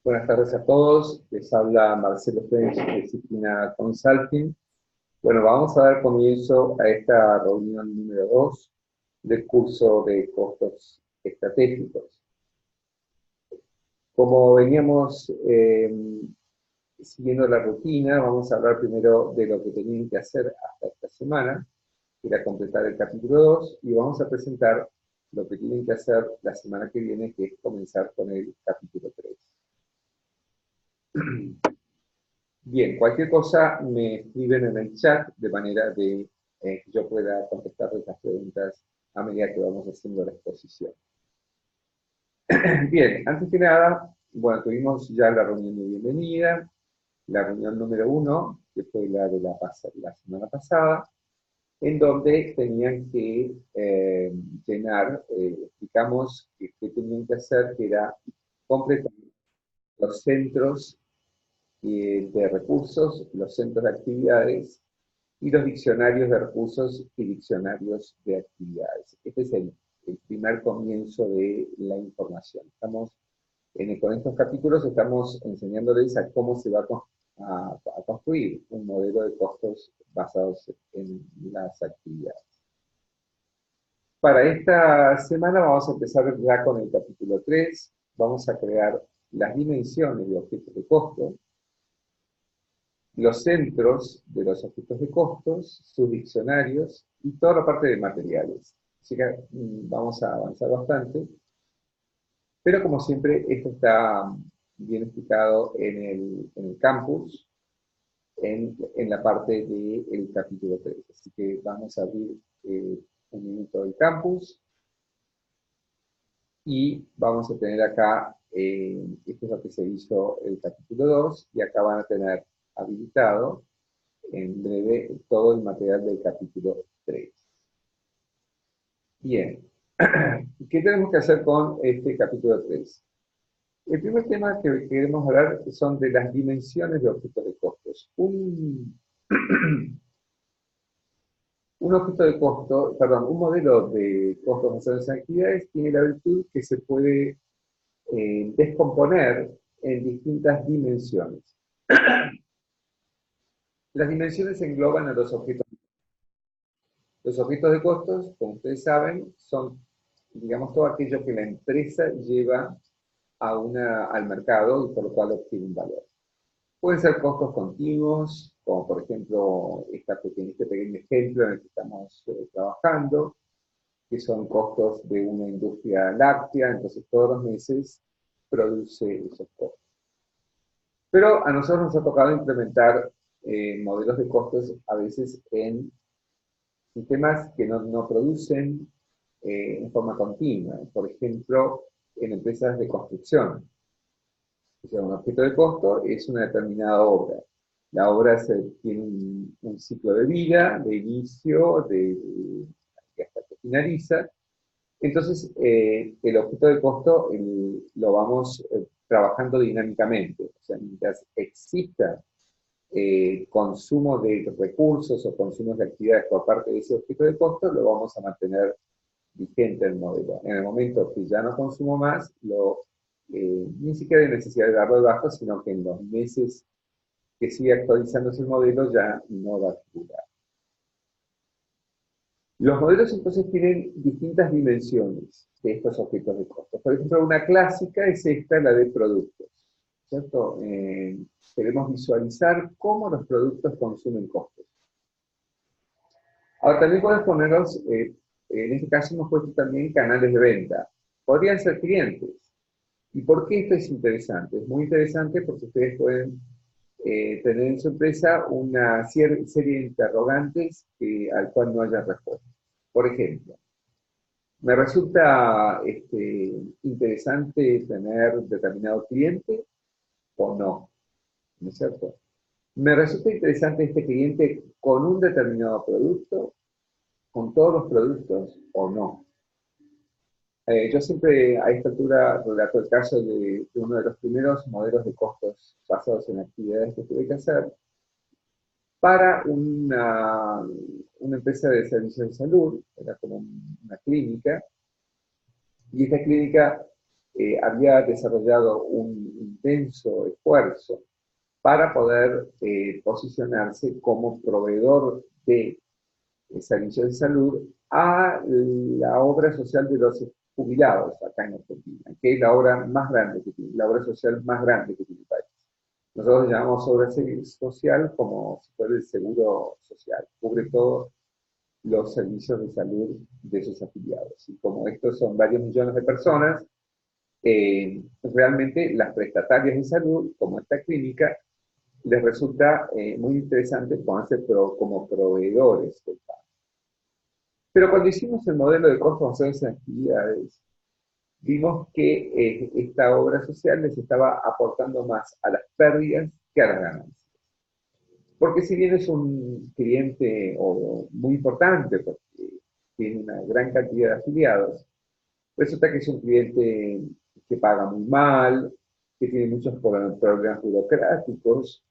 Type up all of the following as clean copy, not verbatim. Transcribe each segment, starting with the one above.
Buenas tardes a todos, les habla Marcelo French de Disciplina Consulting. Bueno, vamos a dar comienzo a esta reunión número 2 del curso de costos estratégicos. Como veníamos siguiendo la rutina, vamos a hablar primero de lo que tenían que hacer hasta esta semana, que era completar el capítulo 2, y vamos a presentar lo que tienen que hacer la semana que viene, que es comenzar con el capítulo 3. Bien, cualquier cosa me escriben en el chat de manera de que yo pueda contestar estas preguntas a medida que vamos haciendo la exposición. Bien, antes que nada, bueno, tuvimos ya la reunión de bienvenida, la reunión número 1, que fue la de la semana pasada, en donde tenían que llenar, explicamos qué tenían que hacer, que era completar los centros de recursos, los centros de actividades y los diccionarios de recursos y diccionarios de actividades. Este es el primer comienzo de la información. Con estos capítulos estamos enseñándoles a cómo se va a construir un modelo de costos basados en las actividades. Para esta semana vamos a empezar ya con el capítulo 3. Vamos a crear las dimensiones de objetos de costo, los centros de los objetos de costos, sus diccionarios y toda la parte de materiales. Así que vamos a avanzar bastante, pero como siempre esto está bien explicado en el campus, en la parte del capítulo 3. Así que vamos a abrir un minuto del campus y vamos a tener acá, esto es lo que se hizo el capítulo 2, y acá van a tener habilitado en breve todo el material del capítulo 3. Bien, ¿qué tenemos que hacer con este capítulo 3? El primer tema que queremos hablar son de las dimensiones de objetos de costos. Un objeto de costo, perdón, un modelo de costos basados en actividades tiene la virtud que se puede descomponer en distintas dimensiones. Las dimensiones engloban a los objetos. Los objetos de costos, como ustedes saben, son, digamos, todo aquello que la empresa lleva al mercado y por lo cual obtiene un valor. Pueden ser costos continuos, como por ejemplo este pequeño ejemplo en el que estamos trabajando, que son costos de una industria láctea, entonces todos los meses produce esos costos. Pero a nosotros nos ha tocado implementar modelos de costos a veces en sistemas que no producen en forma continua, por ejemplo, en empresas de construcción. O sea, un objeto de costo es una determinada obra. La obra tiene un ciclo de vida, de inicio, hasta que finaliza. Entonces, el objeto de costo lo vamos trabajando dinámicamente. O sea, mientras exista consumo de recursos o consumos de actividades por parte de ese objeto de costo, lo vamos a mantener vigente el modelo. En el momento que ya no consumo más, ni siquiera hay necesidad de darlo de baja, sino que en los meses que sigue actualizándose el modelo ya no va a figurar. Los modelos entonces tienen distintas dimensiones de estos objetos de costo. Por ejemplo, una clásica es esta, la de productos, ¿cierto? Queremos visualizar cómo los productos consumen costos. Ahora también podemos ponerlos, en este caso hemos puesto también canales de venta. Podrían ser clientes. ¿Y por qué esto es interesante? Es muy interesante porque ustedes pueden tener en su empresa una serie de interrogantes al cual no haya respuesta. Por ejemplo, ¿me resulta interesante tener determinado cliente o no? ¿No es cierto? ¿Me resulta interesante este cliente con un determinado producto, con todos los productos o no? Yo siempre a esta altura relato el caso de uno de los primeros modelos de costos basados en actividades que tuve que hacer para una empresa de servicios de salud, era como una clínica, y esta clínica había desarrollado un intenso esfuerzo para poder posicionarse como proveedor de servicios de salud a la obra social de los jubilados acá en Argentina, que es la obra más grande que tiene, la obra social más grande que tiene el país. Nosotros llamamos obra social como si fuera el seguro social, cubre todos los servicios de salud de sus afiliados. Y como estos son varios millones de personas, realmente las prestatarias de salud, como esta clínica, les resulta muy interesante ponerse como proveedores del pago. Pero cuando hicimos el modelo de costos basados en actividades, vimos que esta obra social les estaba aportando más a las pérdidas que a las ganancias. Porque si bien es un cliente muy importante, porque tiene una gran cantidad de afiliados, resulta que es un cliente que paga muy mal, que tiene muchos problemas burocráticos,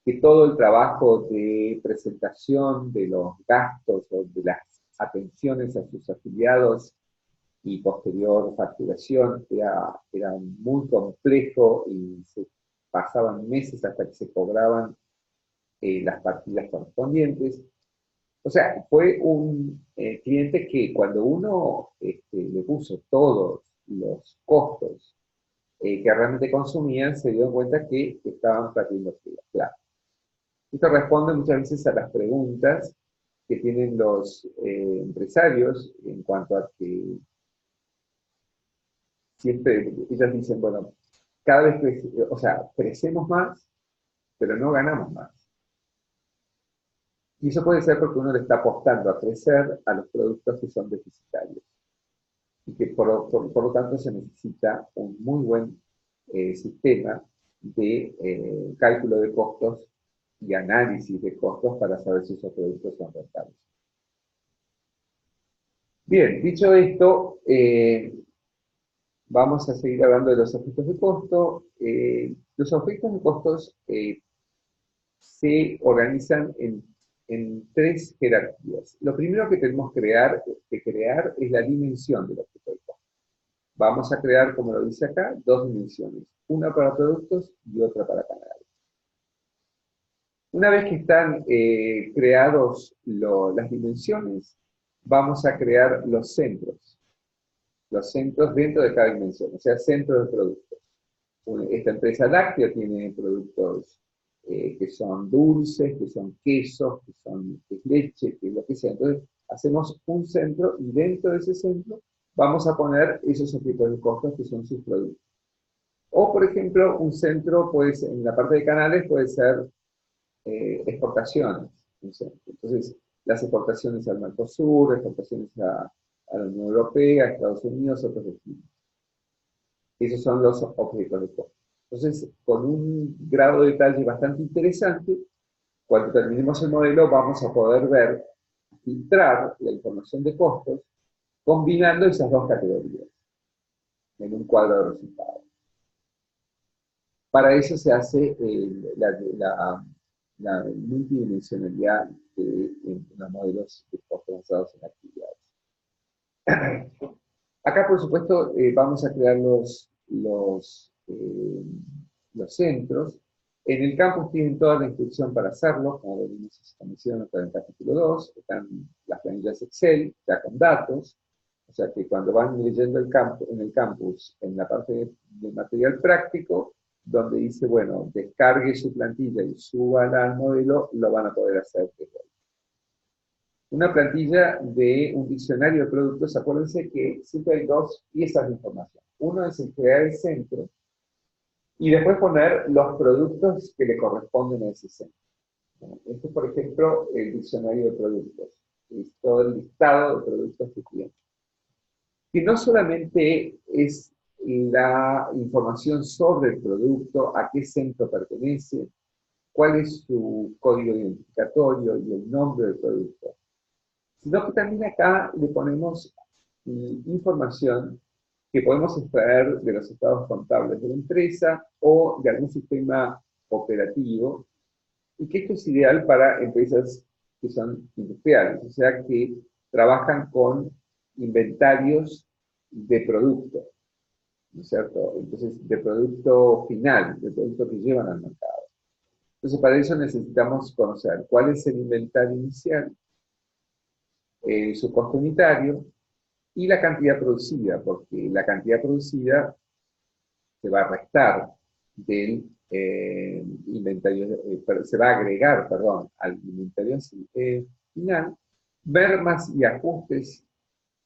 que todo el trabajo de presentación de los gastos o de las atenciones a sus afiliados y posterior facturación era muy complejo y se pasaban meses hasta que se cobraban las partidas correspondientes. O sea, fue un cliente que cuando uno le puso todos los costos que realmente consumían, se dio cuenta que estaban perdiendo plata. Esto responde muchas veces a las preguntas que tienen los empresarios en cuanto a que siempre ellos dicen, bueno, cada vez o sea, crecemos más, pero no ganamos más. Y eso puede ser porque uno le está apostando a crecer a los productos que son deficitarios. Y que por lo tanto se necesita un muy buen sistema de cálculo de costos y análisis de costos para saber si esos productos son rentables. Bien, dicho esto, vamos a seguir hablando de los objetos de costo. Los objetos de costos se organizan en tres jerarquías. Lo primero que tenemos que crear es la dimensión del objeto de costo. Vamos a crear, como lo dice acá, dos dimensiones, una para productos y otra para canales. Una vez que están creados las dimensiones, vamos a crear los centros dentro de cada dimensión, o sea, centros de productos. Esta empresa láctea tiene productos que son dulces, que son quesos, que son leche, que es lo que sea. Entonces, hacemos un centro y dentro de ese centro vamos a poner esos objetos de costos que son sus productos. O, por ejemplo, un centro, pues, en la parte de canales puede ser exportaciones. Entonces, las exportaciones al Mercosur, exportaciones a la Unión Europea, a Estados Unidos, otros destinos. Esos son los objetos de costo. Entonces, con un grado de detalle bastante interesante, cuando terminemos el modelo vamos a poder ver, filtrar la información de costos, combinando esas dos categorías en un cuadro de resultados. Para eso se hace la multidimensionalidad en los modelos de costos basados en actividades. Acá, por supuesto, vamos a crear los centros. En el campus tienen toda la instrucción para hacerlo, como venimos estableciendo en el capítulo 2, están las planillas Excel, ya con datos, o sea que cuando van leyendo en el campus, en la parte de material práctico, donde dice, bueno, descargue su plantilla y súbala al modelo, lo van a poder hacer desde ahí. Una plantilla de un diccionario de productos, acuérdense que siempre hay dos piezas de información. Uno es el crear el centro, y después poner los productos que le corresponden a ese centro. Este es, por ejemplo, el diccionario de productos. Es todo el listado de productos que tiene. Que no solamente es la información sobre el producto, a qué centro pertenece, cuál es su código identificatorio y el nombre del producto, sino que también acá le ponemos información que podemos extraer de los estados contables de la empresa o de algún sistema operativo, y que esto es ideal para empresas que son industriales, o sea, que trabajan con inventarios de productos. ¿no es cierto? Entonces, de producto final, de producto que llevan al mercado. Entonces, para eso necesitamos conocer cuál es el inventario inicial, su costo unitario y la cantidad producida, porque la cantidad producida se va a restar del inventario, se va a agregar, perdón, al inventario final, mermas y ajustes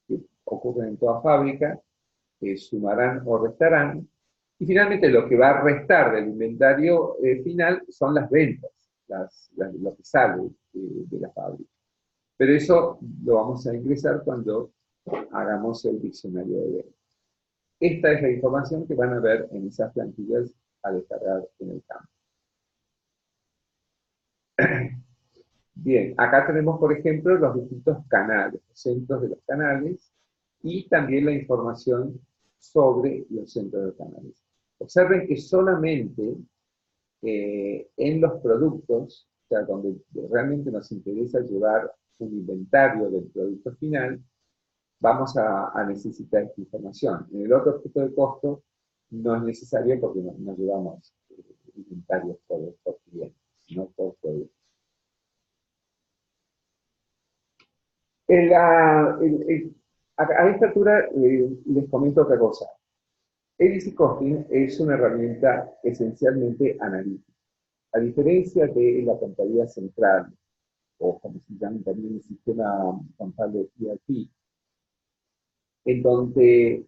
que ocurren en toda fábrica, que sumarán o restarán, y finalmente lo que va a restar del inventario final son las ventas, lo que sale de la fábrica. Pero eso lo vamos a ingresar cuando hagamos el diccionario de ventas. Esta es la información que van a ver en esas plantillas a descargar en el campo. Bien, acá tenemos, por ejemplo, los distintos canales, los centros de los canales, y también la información sobre los centros de canales. Observen que solamente en los productos, o sea, donde realmente nos interesa llevar un inventario del producto final, vamos a necesitar esta información. En el otro objeto de costo no es necesario porque no llevamos inventarios por cliente, sino por producto. A esta altura les comento otra cosa. ABC Costing es una herramienta esencialmente analítica. A diferencia de la contabilidad central, o como se llama también el sistema contable ERP, en donde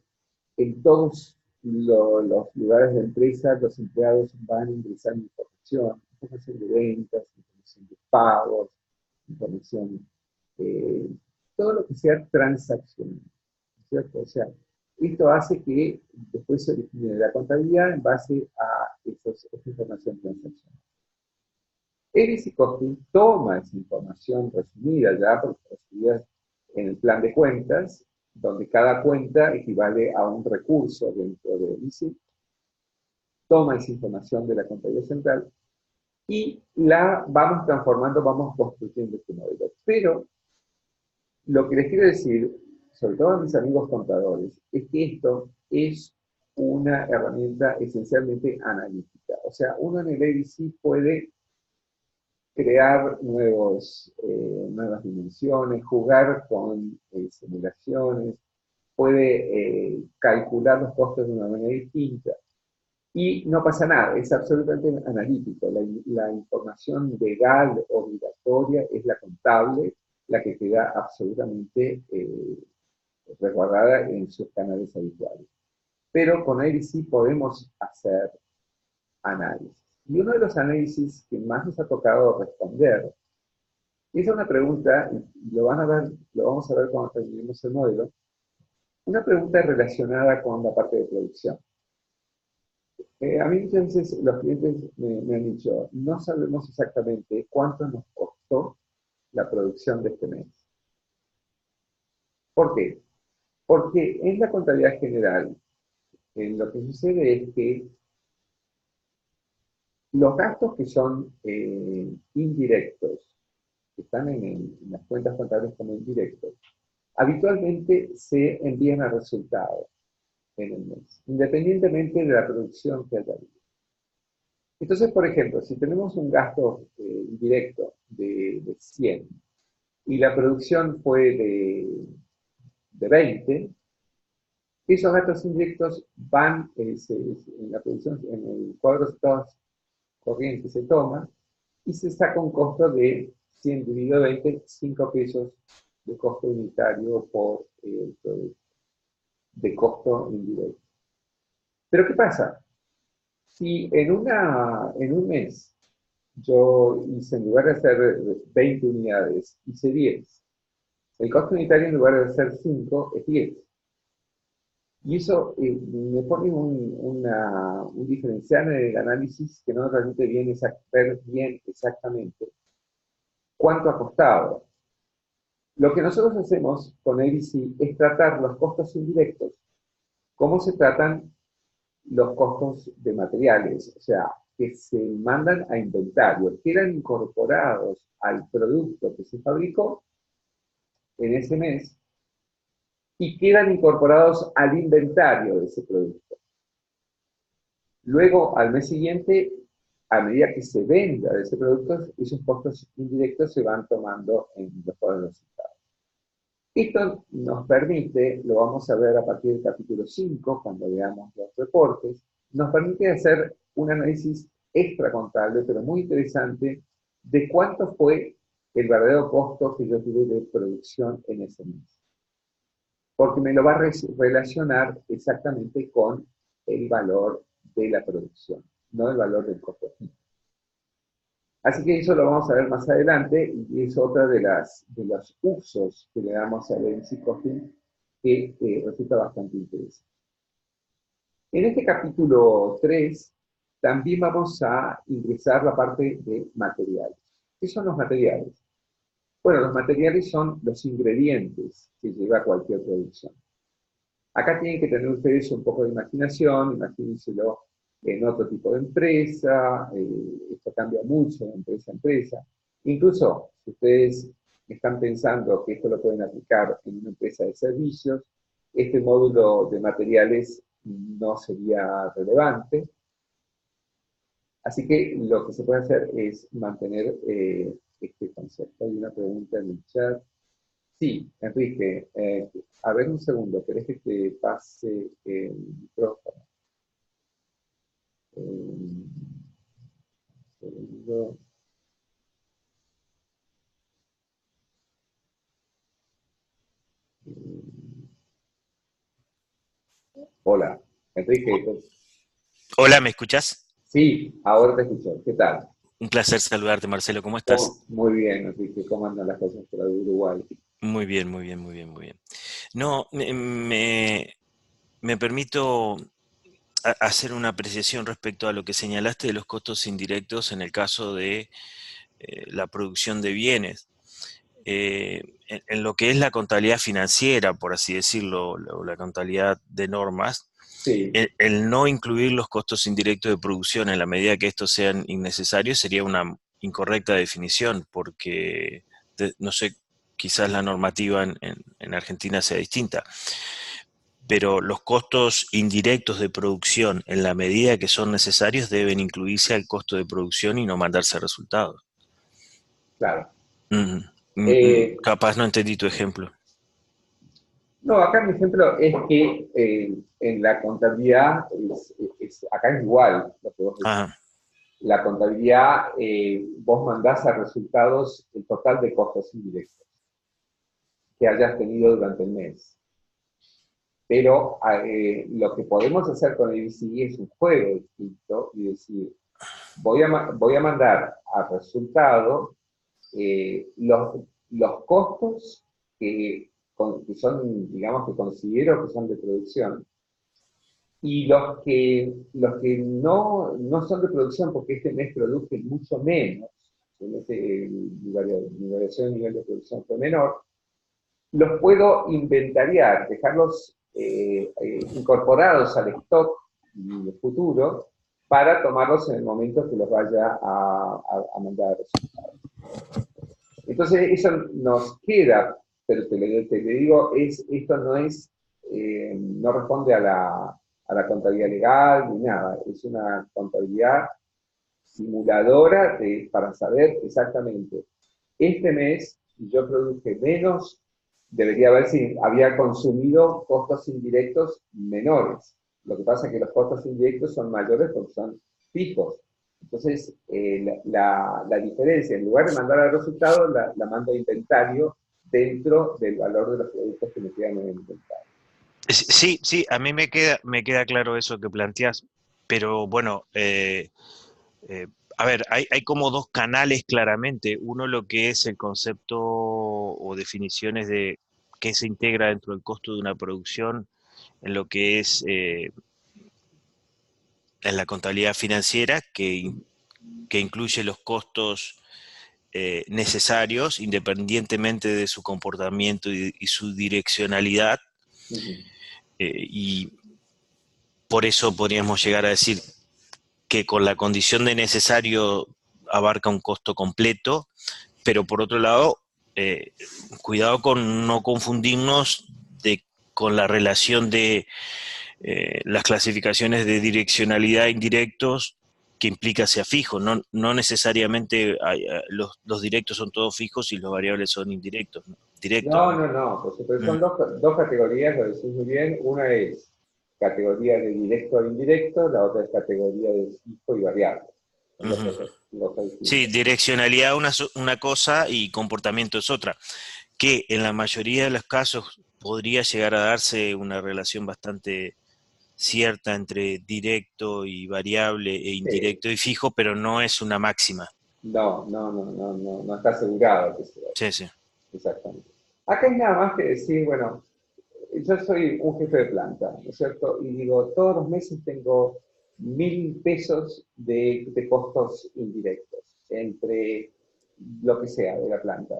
en todos los lugares de empresa los empleados van ingresando información de ventas, información de pagos, información, eh, todo lo que sea transaccional, ¿cierto? O sea, esto hace que después se origine la contabilidad en base a esa información transaccional. ABC Costing toma esa información resumida ya, porque resumida en el plan de cuentas, donde cada cuenta equivale a un recurso dentro de ABC, toma esa información de la contabilidad central y la vamos transformando, vamos construyendo este modelo. Pero lo que les quiero decir, sobre todo a mis amigos contadores, es que esto es una herramienta esencialmente analítica. O sea, uno en el ABC puede crear nuevas dimensiones, jugar con simulaciones, puede calcular los costos de una manera distinta. Y no pasa nada, es absolutamente analítico. La información legal obligatoria es la contable, la que queda absolutamente resguardada en sus canales habituales. Pero con ABC podemos hacer análisis. Y uno de los análisis que más nos ha tocado responder es una pregunta, y lo vamos a ver cuando terminemos el modelo, una pregunta relacionada con la parte de producción. A mí muchas veces los clientes me han dicho, no sabemos exactamente cuánto nos costó la producción de este mes. ¿Por qué? Porque en la contabilidad general, lo que sucede es que los gastos que son indirectos, que están en las cuentas contables como indirectos, habitualmente se envían a resultados en el mes, independientemente de la producción que haya habido. Entonces, por ejemplo, si tenemos un gasto indirecto de 100 y la producción fue de 20, esos gastos indirectos van en la producción, en el cuadro de estados corrientes se toma y se saca un costo de 100 dividido 20, 5 pesos de costo unitario por producto, de costo indirecto. Pero ¿qué pasa? Si en un mes yo hice, en lugar de hacer 20 unidades, hice 10, el costo unitario en lugar de ser 5 es 10. Y eso me pone un diferencial en el análisis que no nos permite ver bien exactamente cuánto ha costado. Lo que nosotros hacemos con ABC es tratar los costos indirectos como se tratan los costos de materiales, o sea, que se mandan a inventario, quedan incorporados al producto que se fabricó en ese mes y quedan incorporados al inventario de ese producto. Luego, al mes siguiente, a medida que se venda de ese producto, esos costos indirectos se van tomando en los resultados. Esto nos permite, lo vamos a ver a partir del capítulo 5, cuando veamos los reportes, nos permite hacer un análisis extracontable, pero muy interesante, de cuánto fue el verdadero costo que yo tuve de producción en ese mes. Porque me lo va a relacionar exactamente con el valor de la producción, no el valor del costo. Así que eso lo vamos a ver más adelante y es otra de los usos que le damos al MC Costing que resulta bastante interesante. En este capítulo 3 también vamos a ingresar la parte de materiales. ¿Qué son los materiales? Bueno, los materiales son los ingredientes que lleva cualquier producción. Acá tienen que tener ustedes un poco de imaginación, imagínenselo en otro tipo de empresa, esto cambia mucho de empresa a empresa. Incluso, si ustedes están pensando que esto lo pueden aplicar en una empresa de servicios, este módulo de materiales no sería relevante. Así que lo que se puede hacer es mantener este concepto. Hay una pregunta en el chat. Sí, Enrique, a ver un segundo, ¿querés que te pase el micrófono? Un segundo. Hola, Enrique. Hola, ¿me escuchás? Sí, ahora te escucho. ¿Qué tal? Un placer saludarte, Marcelo. ¿Cómo estás? Muy bien, Enrique. ¿Cómo andan las cosas por Uruguay? Muy bien, muy bien, muy bien, muy bien. No, me permito hacer una apreciación respecto a lo que señalaste de los costos indirectos en el caso de la producción de bienes. En lo que es la contabilidad financiera, por así decirlo, o la contabilidad de normas, Sí, el no incluir los costos indirectos de producción en la medida que estos sean innecesarios sería una incorrecta definición, porque no sé, quizás la normativa en Argentina sea distinta, pero los costos indirectos de producción en la medida que son necesarios deben incluirse al costo de producción y no mandarse resultados. claro. Mm, Eh, capaz no entendí tu ejemplo. no, acá mi ejemplo es que en la contabilidad, acá es igual lo que vos decís. Ah, La contabilidad, vos mandás a resultados el total de costos indirectos que hayas tenido durante el mes. Pero lo que podemos hacer con el IBCI es un juego distinto y decir, voy a mandar a resultado los costos que son, digamos, que considero que son de producción y los que no son de producción porque este mes produje mucho menos, mi variación de nivel de producción fue menor, los puedo inventariar, dejarlos incorporados al stock futuro para tomarlos en el momento que los vaya a mandar a resultados. Entonces, eso nos queda, pero te le digo, esto no responde a la contabilidad legal ni nada, es una contabilidad simuladora para saber exactamente, este mes yo produje menos, debería ver si había consumido costos indirectos menores. Lo que pasa es que los costos indirectos son mayores porque son fijos. Entonces, la diferencia, en lugar de mandar al resultado, la mando a inventario dentro del valor de los productos que me quedan en el inventario. sí, sí, a mí me queda claro eso que planteas, pero bueno, a ver, hay como dos canales claramente. Uno lo que es el concepto o definiciones de qué se integra dentro del costo de una producción en lo que es en la contabilidad financiera, que incluye los costos necesarios independientemente de su comportamiento y su direccionalidad. Uh -huh. Y por eso podríamos llegar a decir que con la condición de necesario abarca un costo completo, pero por otro lado, cuidado con no confundirnos con la relación de las clasificaciones de direccionalidad indirectos que implica sea fijo. No necesariamente los directos son todos fijos y los variables son indirectos, ¿no? Directos, No, ¿no? no, no, por supuesto, Mm, son dos categorías, lo decís muy bien. Una es categoría de directo e indirecto, la otra es categoría de fijo y variable. Son dos ujú. cosas Sí, distintas. direccionalidad una cosa y comportamiento es otra, que en la mayoría de los casos podría llegar a darse una relación bastante cierta entre directo y variable e Sí. indirecto y fijo, pero no es una máxima. No, no, no, no, no, no está asegurado que sea Sí, sí. exactamente. Acá hay nada más que decir, bueno, yo soy un jefe de planta, ¿no es cierto? Y digo, todos los meses tengo 1.000 pesos de costos indirectos entre lo que sea de la planta.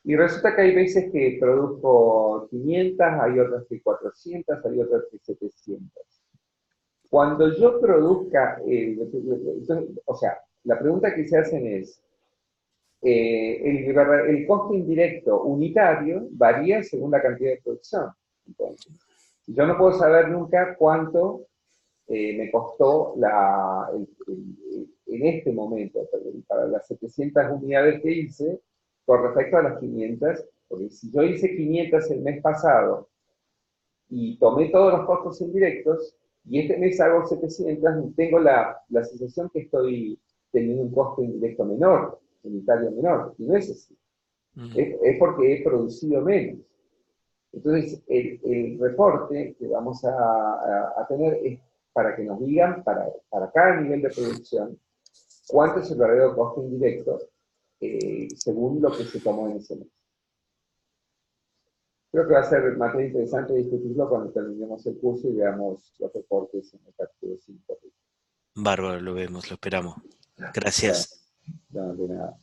Y resulta que hay veces que produzco 500, hay otras que 400, hay otras que 700. Cuando yo produzca, o sea, la pregunta que se hacen es, el costo indirecto unitario varía según la cantidad de producción. Entonces, yo no puedo saber nunca cuánto me costó en este momento, para las 700 unidades que hice, con respecto a las 500, porque si yo hice 500 el mes pasado y tomé todos los costos indirectos, y este mes hago 700, tengo la sensación que estoy teniendo un costo indirecto menor, unitario menor, y no es así. Mm. Es porque he producido menos. Entonces, el reporte que vamos a tener es para que nos digan, para cada nivel de producción, cuánto es el verdadero costo indirecto según lo que se tomó en ese mes. Creo que va a ser materia interesante discutirlo cuando terminemos el curso y veamos los reportes en el capítulo 5. Bárbaro, lo vemos, lo esperamos. Bueno, Gracias. no, de nada.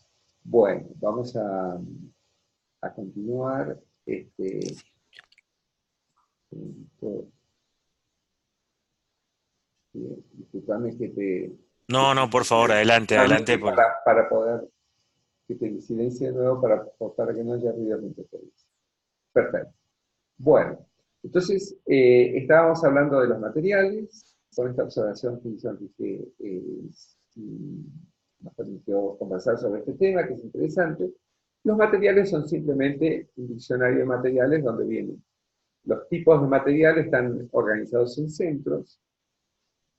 Bueno, vamos a continuar. Esto, disculpame que No, no, por favor, adelante, nuevamente adelante. para poder que te silencie de nuevo para que no haya ruido mientras te dice. Perfecto. Bueno, entonces estábamos hablando de los materiales, con esta observación que hizo Enrique nos permitió conversar sobre este tema, que es interesante. Los materiales son simplemente un diccionario de materiales donde vienen los tipos de materiales están organizados en centros,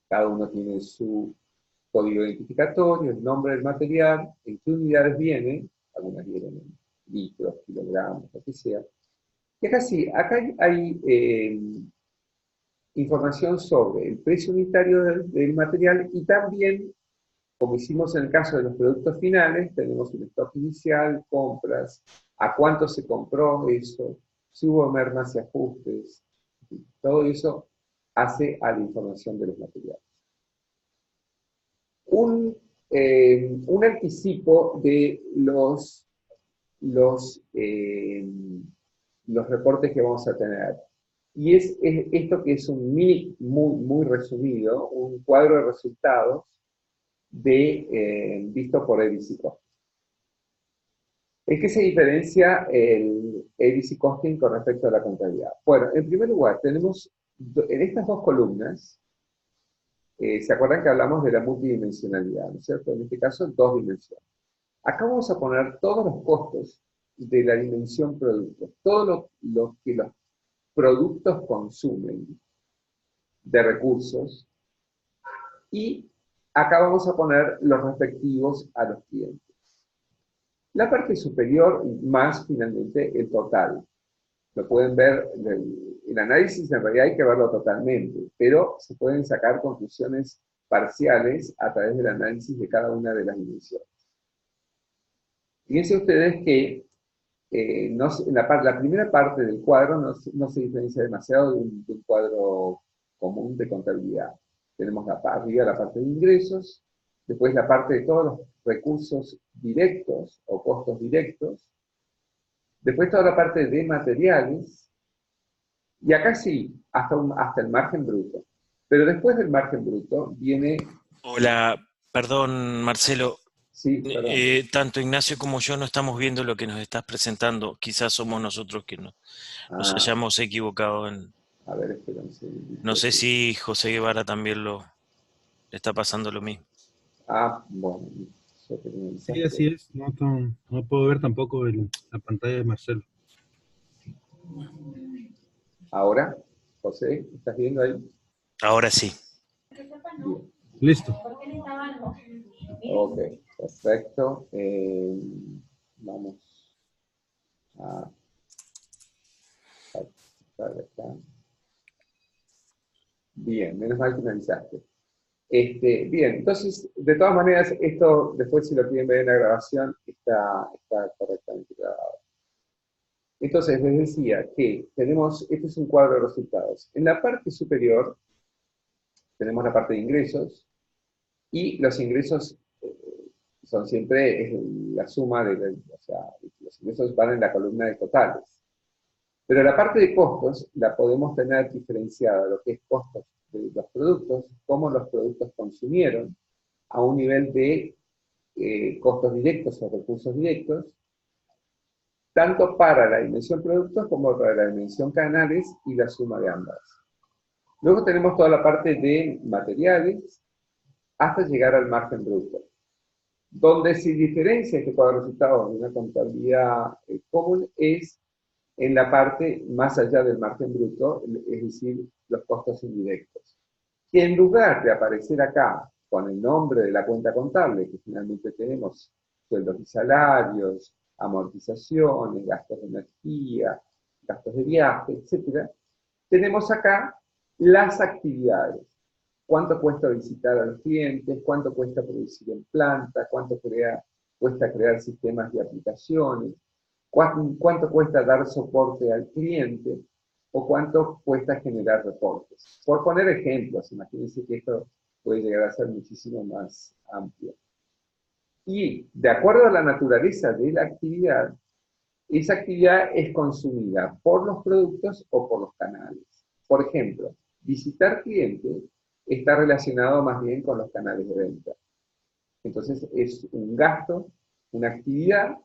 cada uno tiene su código identificatorio, el nombre del material, en qué unidades viene, algunas vienen en litros, kilogramos, lo que sea. Y acá sí, acá hay información sobre el precio unitario del material y también, como hicimos en el caso de los productos finales, tenemos un stock inicial, compras, a cuánto se compró eso, si hubo mermas y ajustes, todo eso hace a la información de los materiales. Un anticipo de los, eh, los reportes que vamos a tener. Y es esto que es un mini, muy, muy resumido, un cuadro de resultados visto por ABC Costing. ¿En qué se diferencia el ABC Costing con respecto a la contabilidad? Bueno, en primer lugar, tenemos en estas dos columnas, ¿se acuerdan que hablamos de la multidimensionalidad, ¿no es cierto? En este caso, dos dimensiones. Acá vamos a poner todos los costos de la dimensión producto, todo lo que los productos consumen de recursos, y acá vamos a poner los respectivos a los clientes. La parte superior, más finalmente el total. Lo pueden ver, el análisis en realidad hay que verlo totalmente, pero se pueden sacar conclusiones parciales a través del análisis de cada una de las dimensiones. Fíjense ustedes que la primera parte del cuadro no se diferencia demasiado de un cuadro común de contabilidad. Tenemos arriba la parte de ingresos, después la parte de todos los recursos directos o costos directos, después toda la parte de materiales, y acá sí, hasta el margen bruto. Pero después del margen bruto viene, Hola, perdón, Marcelo. sí, perdón, Tanto Ignacio como yo no estamos viendo lo que nos estás presentando. Quizás somos nosotros que nos ah, hayamos equivocado en... A ver, espera un segundito. No sé si José Guevara también le está pasando lo mismo. Ah, bueno, yo tenía un Sí, mensaje. así es. No, no puedo ver tampoco la pantalla de Marcelo. Ahora, José, ¿estás viendo ahí? Ahora sí. Bien. Listo. Ok, perfecto. Vamos a participar acá. Bien, menos mal que me avisaste. Bien, entonces, de todas maneras, esto después si lo quieren ver en la grabación, está correctamente grabado. Entonces, les decía que tenemos, este es un cuadro de resultados. En la parte superior tenemos la parte de ingresos, y los ingresos son siempre la suma o sea, los ingresos van en la columna de totales. Pero la parte de costos la podemos tener diferenciada, lo que es costos de los productos, cómo los productos consumieron, a un nivel de costos directos o recursos directos, tanto para la dimensión productos como para la dimensión canales y la suma de ambas. Luego tenemos toda la parte de materiales hasta llegar al margen bruto, donde se diferencia este cuadro de resultados de una contabilidad común es en la parte más allá del margen bruto, es decir, los costos indirectos. Y en lugar de aparecer acá con el nombre de la cuenta contable, que finalmente tenemos sueldos y salarios, amortizaciones, gastos de energía, gastos de viaje, etc., tenemos acá las actividades. ¿Cuánto cuesta visitar a los clientes? ¿Cuánto cuesta producir en planta? ¿Cuánto cuesta crear sistemas de aplicaciones? ¿Cuánto cuesta dar soporte al cliente? ¿O cuánto cuesta generar reportes? Por poner ejemplos, imagínense que esto puede llegar a ser muchísimo más amplio. Y de acuerdo a la naturaleza de la actividad, esa actividad es consumida por los productos o por los canales. Por ejemplo, visitar clientes está relacionado más bien con los canales de venta. Entonces es un gasto, una actividad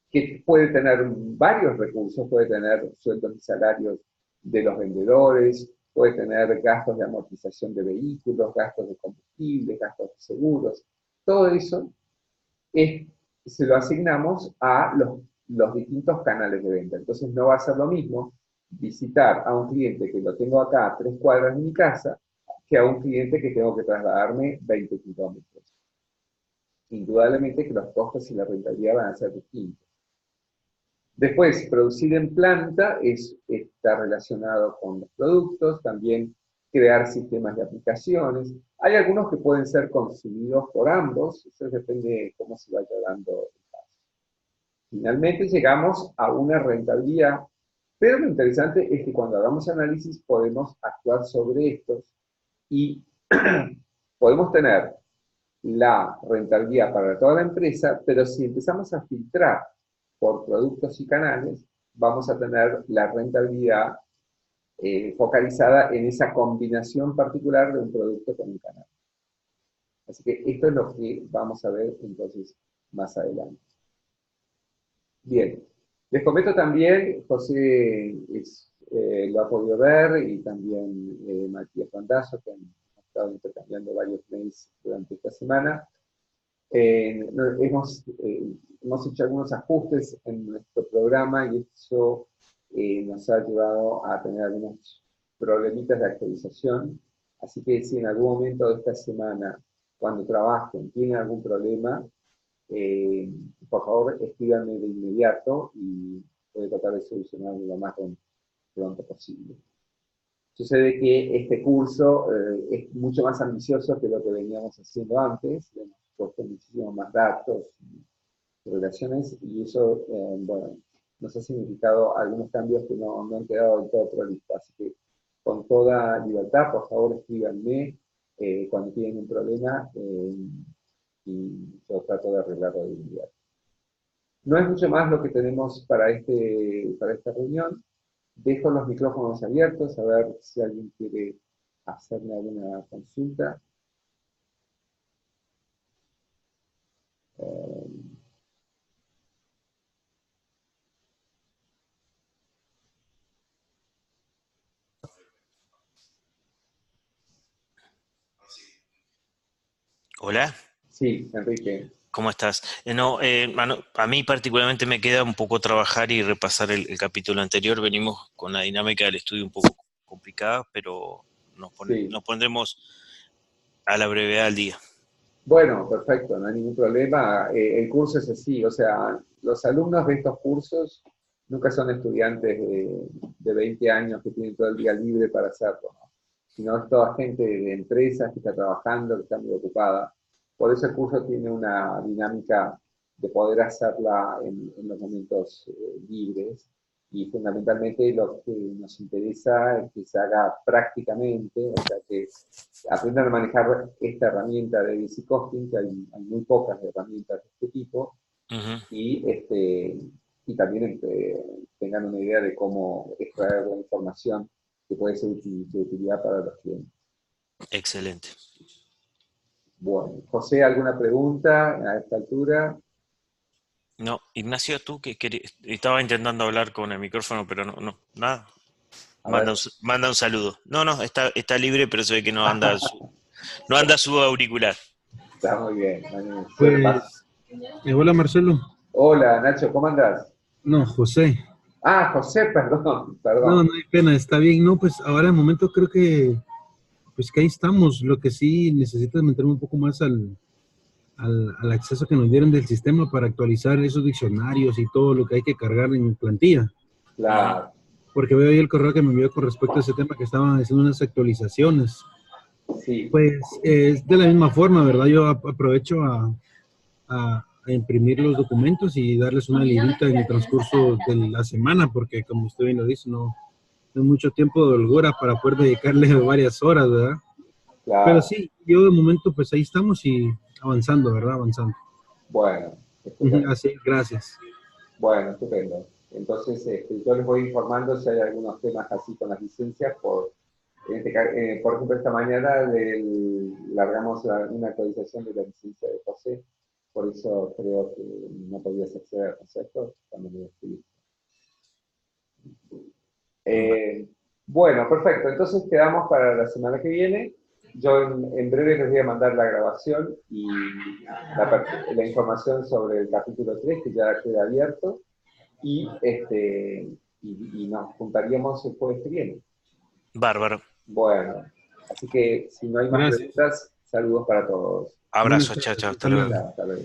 que puede tener varios recursos, puede tener sueldos y salarios de los vendedores, puede tener gastos de amortización de vehículos, gastos de combustible, gastos de seguros. Todo eso se lo asignamos a los distintos canales de venta. Entonces no va a ser lo mismo visitar a un cliente que lo tengo acá a 3 cuadras de mi casa que a un cliente que tengo que trasladarme 20 kilómetros. Indudablemente que los costos y la rentabilidad van a ser distintos. Después, producir en planta está relacionado con los productos, también crear sistemas de aplicaciones. Hay algunos que pueden ser consumidos por ambos, eso depende de cómo se vaya dando el caso. Finalmente llegamos a una rentabilidad, pero lo interesante es que cuando hagamos análisis podemos actuar sobre estos y podemos tener la rentabilidad para toda la empresa, pero si empezamos a filtrar por productos y canales, vamos a tener la rentabilidad focalizada en esa combinación particular de un producto con un canal. Así que esto es lo que vamos a ver entonces más adelante. Bien, les comento también, José lo ha podido ver y también Matías Randazzo, que han estado intercambiando varios mails durante esta semana. Hemos hecho algunos ajustes en nuestro programa y eso nos ha llevado a tener algunos problemitas de actualización. Así que si en algún momento de esta semana, cuando trabajen, tienen algún problema, por favor escríbanme de inmediato y voy a tratar de solucionarlo lo más pronto posible. Sucede que este curso es mucho más ambicioso que lo que veníamos haciendo antes, hemos puesto muchísimos más datos y relaciones, y eso, bueno, nos ha significado algunos cambios que no han quedado del todo prolistos. Así que, con toda libertad, por favor, escríbanme cuando tienen un problema y yo trato de arreglarlo de inmediato. No es mucho más lo que tenemos para esta reunión. Dejo los micrófonos abiertos a ver si alguien quiere hacerme alguna consulta. Hola, Sí, Enrique. ¿cómo estás? No, a mí particularmente me queda un poco trabajar y repasar el capítulo anterior. Venimos con la dinámica del estudio un poco complicada, pero Sí. nos pondremos a la brevedad del día. Bueno, perfecto, no hay ningún problema. El curso es así, o sea, los alumnos de estos cursos nunca son estudiantes de 20 años que tienen todo el día libre para hacerlo, ¿no? Sino es toda gente de empresas que está trabajando, que está muy ocupada. Por eso el curso tiene una dinámica de poder hacerla en los momentos libres y fundamentalmente lo que nos interesa es que se haga prácticamente, o sea, que aprendan a manejar esta herramienta de busy costing, que hay muy pocas herramientas de este tipo, Ujú. y también tengan una idea de cómo extraer la información que puede ser de utilidad para los clientes. Excelente. Bueno, José, ¿alguna pregunta a esta altura? No, Ignacio, tú estaba intentando hablar con el micrófono, pero nada. A ver. Manda un saludo. No, está libre, pero se ve que no anda su auricular. Está muy bien. Suele pasar. Pues, hola Marcelo. Hola, Nacho, ¿cómo andás? No, José. Ah, José, perdón, No, perdón. no hay pena, está bien. No, pues ahora de momento creo que, pues que ahí estamos. Lo que sí necesitas meterme un poco más al acceso que nos dieron del sistema para actualizar esos diccionarios y todo lo que hay que cargar en plantilla. Ujú. Claro, Porque veo ahí el correo que me envió con respecto a ese tema que estaban haciendo unas actualizaciones. sí, Pues es de la misma forma, ¿verdad? Yo aprovecho a imprimir los documentos y darles una lidita en el transcurso de la semana, porque como usted bien lo dice, no es mucho tiempo de holgura para poder dedicarle varias horas, ¿verdad? Pero claro. sí, yo de momento pues ahí estamos y avanzando, ¿verdad? Avanzando. Bueno, Ujú, estupendo. así, gracias. Bueno, estupendo. Entonces, yo les voy informando si hay algunos temas así con las licencias. Por ejemplo, esta mañana largamos una actualización de la licencia de José, por eso creo que no podías acceder, ¿no es cierto? También lo escribí. Eh, bueno, perfecto. Entonces quedamos para la semana que viene. Yo en breve les voy a mandar la grabación y la información sobre el capítulo 3 que ya queda abierto, y nos juntaríamos el jueves que viene. Bárbaro. Bueno, así que si no hay más Gracias. preguntas, saludos para todos. Buenas Abrazo, chao, tardes. chao, hasta Hasta luego. luego. Hasta luego.